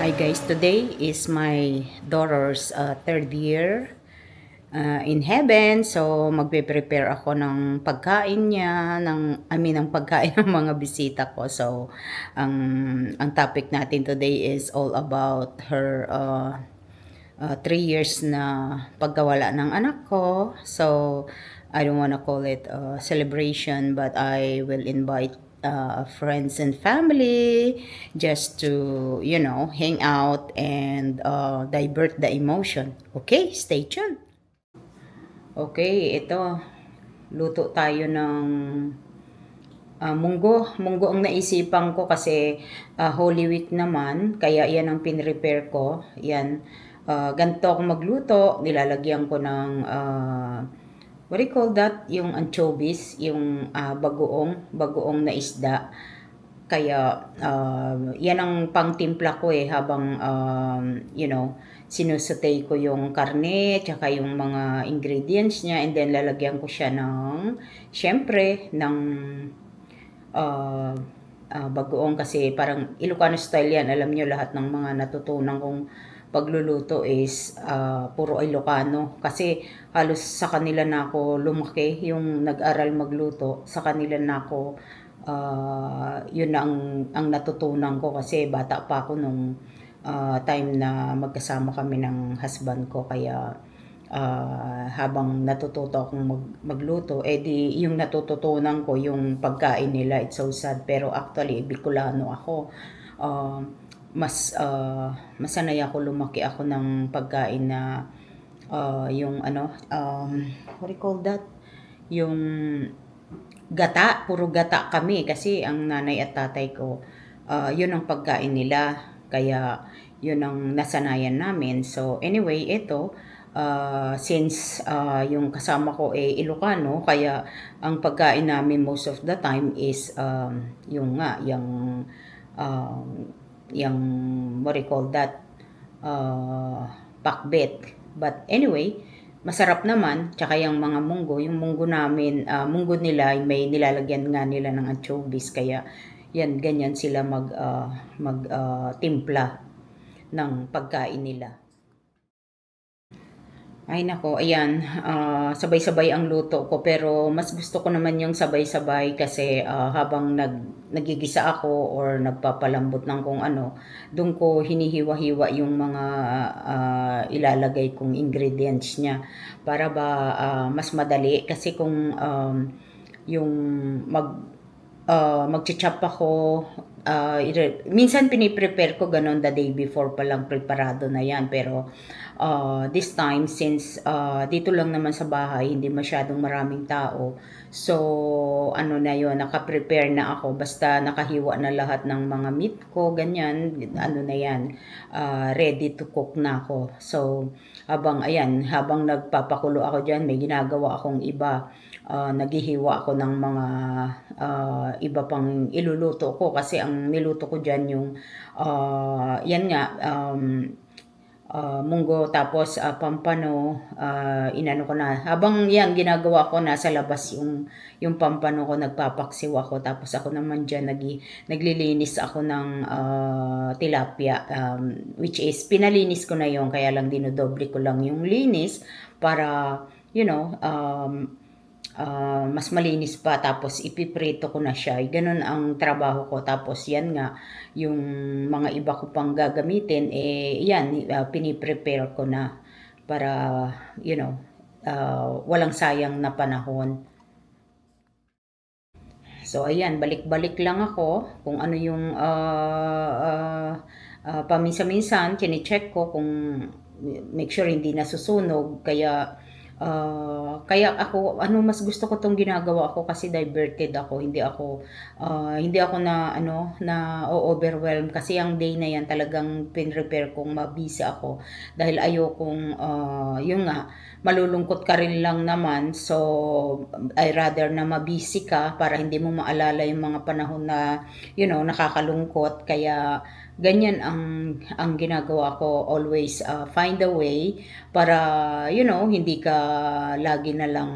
Hi guys, today is my daughter's third year in heaven. So magpe-prepare ako ng pagkain niya, ng pagkain ng mga bisita ko. So ang topic natin today is all about her 3 years na pagkawala ng anak ko. So I don't wanna call it a celebration, but I will invite friends and family just to, hang out and divert the emotion. Okay, stay tuned. Okay, ito. Luto tayo ng munggo. Munggo ang naisipan ko kasi Holy Week naman. Kaya yan ang pinrepare ko. Yan. Ganito ako magluto. Nilalagyan ko ng what do you call that? Yung anchovies, yung bagoong na isda. Kaya yan ang pangtimpla ko habang sinusutay ko yung karne tsaka yung mga ingredients niya, and then lalagyan ko siya ng syempre ng bagoong, kasi parang Ilocano style yan. Alam niyo, lahat ng mga natutunan kong pagluluto is puro Ilocano, kasi halos sa kanila na ako lumaki. Yung nag-aral magluto sa kanila na ako, yun na ang natutunan ko, kasi bata pa ako nung time na magkasama kami ng husband ko. Kaya habang natututo akong magluto, di yung natututunan ko yung pagkain nila. It's so sad, pero actually Bicolano ako. Masanay ako, lumaki ako ng pagkain na yung what do you call that, yung gata, puro gata kami, kasi ang nanay at tatay ko yun ang pagkain nila, kaya yun ang nasanayan namin. So anyway, ito since yung kasama ko Ilocano, kaya ang pagkain namin most of the time is yung what do you call that, pakbet. But anyway, masarap naman. Tsaka yung mga yung munggo namin, munggo nila, may nilalagyan nga nila ng anchovies, kaya yan, ganyan sila timpla ng pagkain nila. Ay nako, ayan, sabay-sabay ang luto ko, pero mas gusto ko naman yung sabay-sabay, kasi habang nagigisa ako or nagpapalambot ng kung ano, doon ko hinihiwa-hiwa yung mga ilalagay kong ingredients niya, para ba mas madali. Kasi kung yung magcha-chop ako, minsan piniprepare ko ganon the day before pa lang, preparado na yan. Pero this time, since dito lang naman sa bahay, hindi masyadong maraming tao, so ano na yon, naka-prepare na ako, basta nakahiwa na lahat ng mga meat ko, ganyan, ano na yan, ready to cook na ako. So habang nagpapakulo ako dyan, may ginagawa akong iba. Naghihiwa ako ng mga iba pang iluluto ko, kasi ang niluto ko dyan yung yan nga, munggo, tapos pampano. Inano ko na, habang yan ginagawa ko, nasa labas yung pampano ko, nagpapaksiw ako, tapos ako naman dyan naglilinis ako ng tilapia, which is pinalinis ko na yon, kaya lang dinodoble ko lang yung linis para mas malinis pa, tapos ipiprito ko na siya. Ganun ang trabaho ko. Tapos yan nga, yung mga iba ko pang gagamitin, yan, piniprepare ko na para, walang sayang na panahon. So ayan, balik-balik lang ako kung ano yung paminsan-minsan kine-check ko kung make sure hindi nasusunog. Kaya ako, mas gusto ko tong ginagawa ko, kasi diverted ako. Hindi ako na overwhelm, kasi ang day na yan talagang pinrepare kong mabisi ako, dahil ayokong yung nga, malulungkot ka rin lang naman. So I rather na mabisi ka para hindi mo maalala yung mga panahon na nakakalungkot. Kaya ganyan ang ginagawa ko, always find a way para hindi ka lagi na lang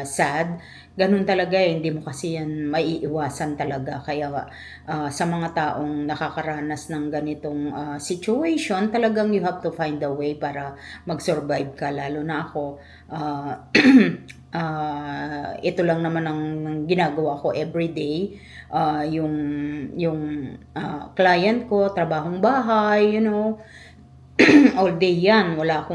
sad. Ganun talaga eh, hindi mo kasi yan maiiwasan talaga. Kaya sa mga taong nakakaranas ng ganitong situation, talagang you have to find a way para mag-survive ka. Lalo na ako, ito lang naman ang ginagawa ko everyday. Yung client ko, trabahong bahay, all day yan. Wala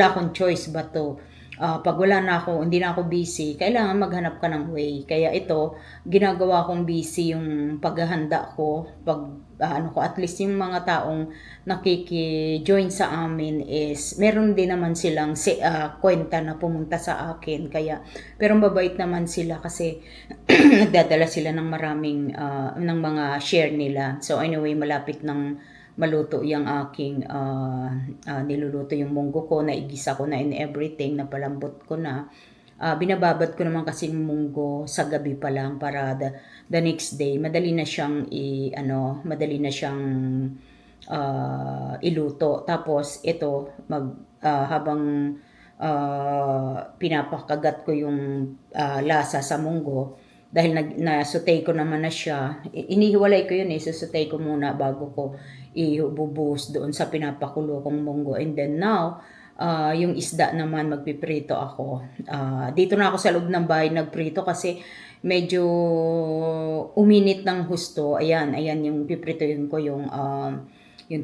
akong choice but to pag wala na ako, hindi na ako busy, kailangan maghanap ka ng way. Kaya ito, ginagawa kong busy yung paghahanda ko, ano ko, at least yung mga taong nakiki-join sa amin is, meron din naman silang kwenta na pumunta sa akin. Kaya, pero mabait naman sila kasi nagdadala sila ng maraming, ng mga share nila. So anyway, malapit ng maluto yung aking niluluto yung munggo ko, naigisa ko na in everything, napalambot ko na. Binababad ko naman kasi yung munggo sa gabi pa lang para the next day madali na siyang iluto. Tapos ito habang pinapakagat ko yung lasa sa munggo, dahil na-saute ko naman na siya, inihiwalay ko yun susutay ko muna bago ko ibubuhos doon sa pinapakulo kong munggo. And then now, yung isda naman magpiprito ako. Dito na ako sa loob ng bahay nagprito kasi medyo uminit ng husto. Ayan yung pipritohin ko yung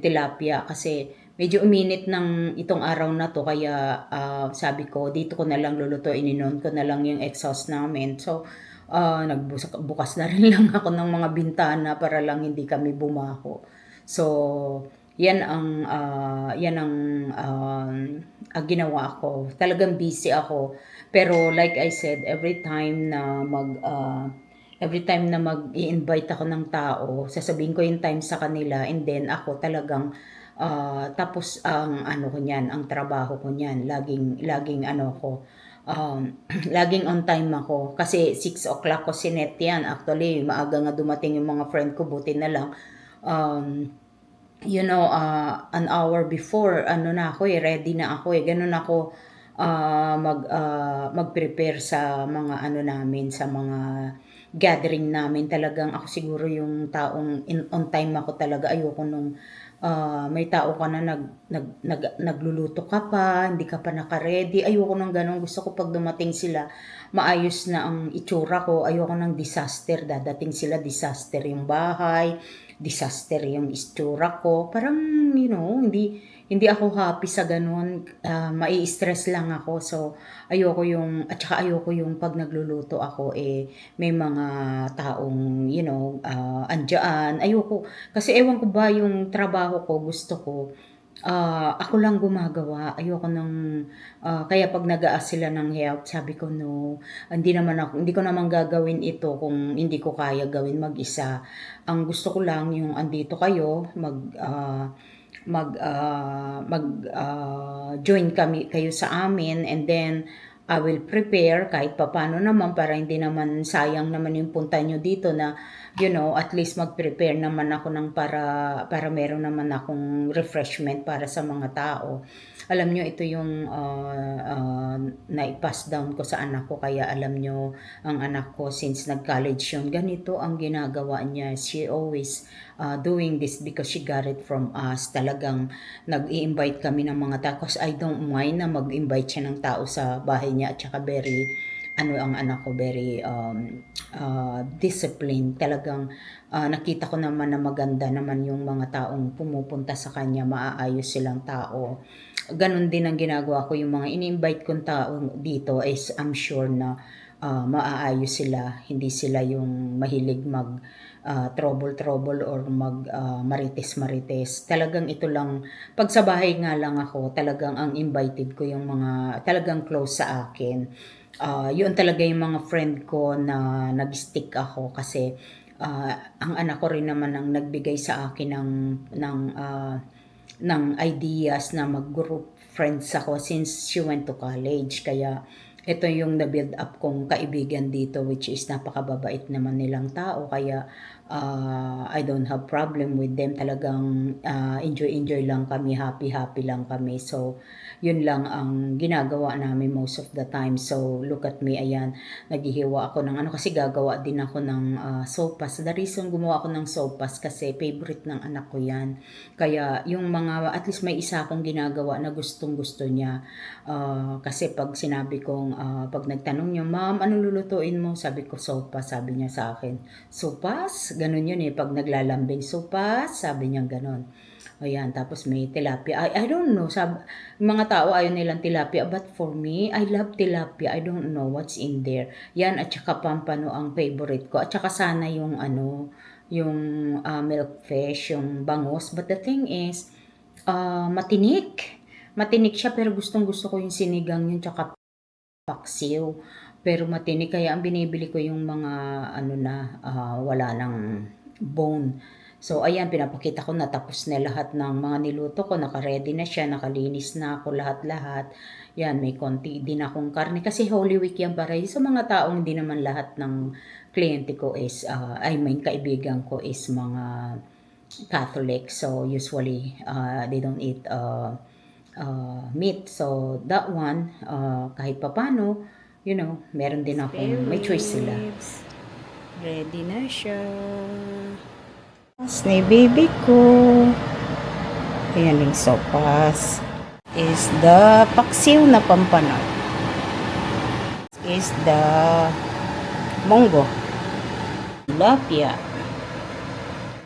tilapia kasi medyo uminit ng itong araw na to, kaya sabi ko dito ko na lang lulutuin, ininon ko na lang yung exhaust namin. So nagbukas na rin lang ako ng mga bintana para lang hindi kami bumaho. So yan ang ginawa ko. Talagang busy ako. Pero like I said, every time na mag-i-invite ako ng tao, sasabihin ko yung time sa kanila, and then ako talagang tapos ang ano ko niyan, ang trabaho ko niyan, laging laging on time ako. Kasi 6 o'clock ko sinet yan. Actually, maaga nga dumating yung mga friend ko, buti na lang. An hour before, ready na ako ganun ako mag-prepare sa mga sa mga gathering namin. Talagang ako siguro yung taong on time ako talaga. Ayoko nung may tao ka na nagluluto ka pa, hindi ka pa naka-ready. Ayoko nang ganun. Gusto ko pag dumating sila, maayos na ang itsura ko. Ayoko nang disaster. Dadating sila, disaster yung bahay, disaster yung itsura ko. Parang, hindi ako happy sa ganun. Mai-stress lang ako. So, at saka ayoko yung pag nagluluto ako, may mga taong, andyan. Ayoko. Kasi ewan ko ba yung trabaho ko, gusto ko, ako lang gumagawa. Ayoko kaya pag nag-a-ask sila ng help, sabi ko no, hindi ko naman gagawin ito kung hindi ko kaya gawin mag-isa. Ang gusto ko lang yung andito kayo, join kayo sa amin, and then I will prepare kahit papano naman para hindi naman sayang naman yung punta nyo dito na at least mag-prepare naman ako para meron naman akong refreshment para sa mga tao. Alam nyo, ito yung na-pass down ko sa anak ko, kaya alam nyo, ang anak ko since nag-college yun, ganito ang ginagawa niya. She always doing this because she got it from us. Talagang nag-i-invite kami ng mga tao kasi I don't mind na mag-invite siya ng tao sa bahay niya, at saka ang anak ko, very disciplined. Talagang nakita ko naman na maganda naman yung mga taong pumupunta sa kanya, maaayos silang tao. Ganon din ang ginagawa ko, yung mga ini-invite kong tao dito is I'm sure na maaayos sila, hindi sila yung mahilig mag trouble or mag marites. Talagang ito lang, pag sa bahay nga lang ako, talagang ang invited ko yung mga talagang close sa akin. Yun talaga yung mga friend ko na nag-stick ako kasi ang anak ko rin naman ang nagbigay sa akin ng ideas na mag-group friends ako since she went to college. Kaya ito yung na-build up kong kaibigan dito, which is napakababait naman nilang tao. Kaya I don't have problem with them. Talagang enjoy lang kami, happy lang kami. So Yun lang ang ginagawa namin most of the time. So, look at me, ayan, naghihiwa ako ng ano, kasi gagawa din ako ng sopas. The reason gumawa ako ng sopas kasi favorite ng anak ko yan. Kaya yung mga, at least may isa akong ginagawa na gustong-gusto niya. Kasi pag sinabi kong, pag nagtanong niya, Ma'am, anong lulutuin mo? Sabi ko, sopas. Sabi niya sa akin, sopas? Ganun yun eh. Pag naglalambing, sopas? Sabi niya ganon. Ayan, tapos may tilapia. I don't know, mga tao ayaw nilang tilapia, but for me, I love tilapia. I don't know what's in there. Yan, at saka pampano ang favorite ko. At saka sana yung ano, yung milk fish, yung bangus. But the thing is, matinik. Matinik siya, pero gustong gusto ko yung sinigang yun, tsaka paksiw. Pero matinik, kaya ang binibili ko yung mga ano na, wala ng bone. So, ayan, pinapakita ko na tapos na lahat ng mga niluto ko. Naka-ready na siya, nakalinis na ako lahat-lahat. Yan, may konti din akong karne. Kasi Holy Week yan para sa mga taong hindi naman lahat ng kliyente ko is, may kaibigan ko is mga Catholic. So, usually, they don't eat meat. So, that one, kahit papano, you know, meron din akong, may choice sila. Ready na siya. Ni baby ko. Ayan yung sopas. Is the paksiw na pampano. Is the monggo. Tilapia.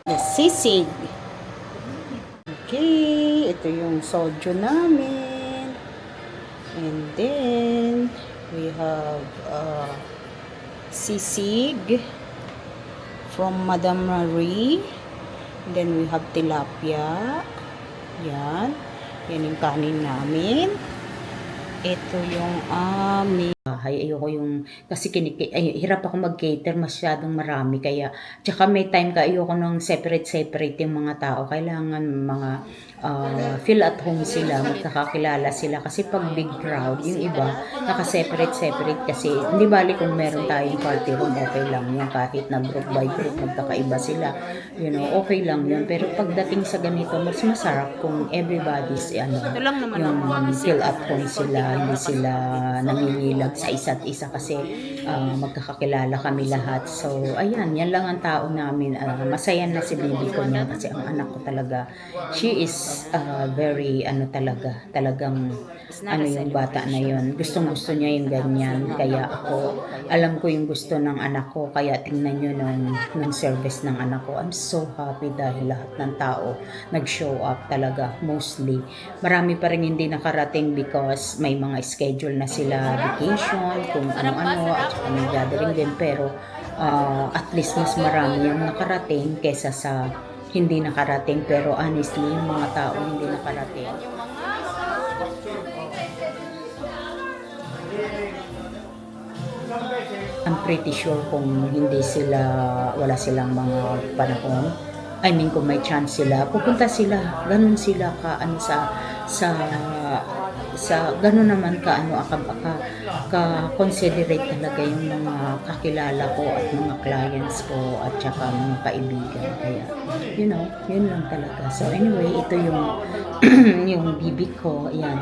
The sisig. Okay, ito yung soju namin. And then we have sisig from Madame Marie. And then we have tilapia. Yan. Yan yung kanin namin. Ito yung aming ayoko yung, kasi hirap ako mag-cater, masyadong marami. Kaya, tsaka may time ka, ayoko nung separate yung mga tao. Kailangan mga feel at home sila, magkakakilala sila. Kasi pag big crowd, yung iba, naka-separate kasi, hindi bali kung meron tayong party room, okay lang yun. Kahit na group by group, magkakaiba sila. You know, okay lang yun. Pero pagdating sa ganito, mas masarap kung everybody's, yung feel at home sila, hindi sila nangingilag sa isa't isa kasi magkakakilala kami lahat. So, ayan, yan lang ang tao namin. Masaya na si baby ko niya kasi ang anak ko talaga, she is very, talagang, yung bata na yun. Gustong-gusto niya yung ganyan. Kaya ako, alam ko yung gusto ng anak ko. Kaya tingnan nyo ng service ng anak ko. I'm so happy dahil lahat ng tao nag-show up talaga, mostly. Marami pa rin hindi nakarating because may mga schedule na sila, vacation, kung ano-ano, at saka may gathering din. Pero at least mas marami yung nakarating kesa sa hindi nakarating. Pero honestly, yung mga tao hindi nakarating, I'm pretty sure kung hindi sila, wala silang mga panahon, I mean kung may chance sila, pupunta sila, ganun sila ka ano sa ganun naman ka considerate talaga yung mga kakilala ko at mga clients ko at saka mga kaibigan. Kaya you know, yun lang talaga. So anyway, ito yung yung bibi ko, ayan.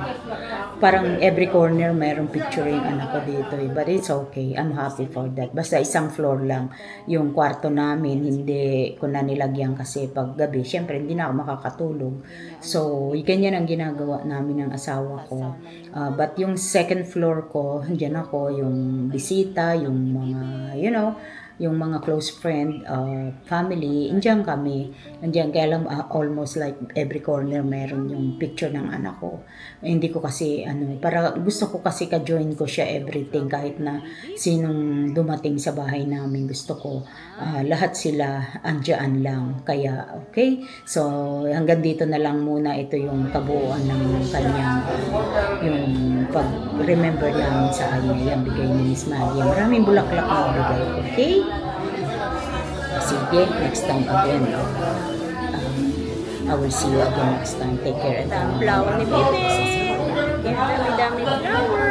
Parang every corner mayroong picture yung anak ko dito, but it's okay. I'm happy for that. Basta isang floor lang yung kwarto namin, hindi ko na nilagyan kasi pag gabi, syempre hindi na ako makakatulog. So, ganyan ang ginagawa namin ng asawa ko. But yung second floor ko, dyan ako, yung bisita, yung mga, you know, yung mga close friend, family, indiyan kami. Indiyan, kaya lang almost like every corner meron yung picture ng anak ko. Hindi ko kasi, para gusto ko kasi ka-join ko siya everything, kahit na sinong dumating sa bahay namin, gusto ko lahat sila andyan lang. Kaya, okay. So, hanggang dito na lang muna. Ito yung kabuuan ng kanyang, yung pag-remember namin sa kanya, yung bigay ni Miss Maria. Maraming bulaklak na bigay. Okay? Sige, next time again. I will see you again next time. Take care. Flower ni Bebe. Dami-dami flower.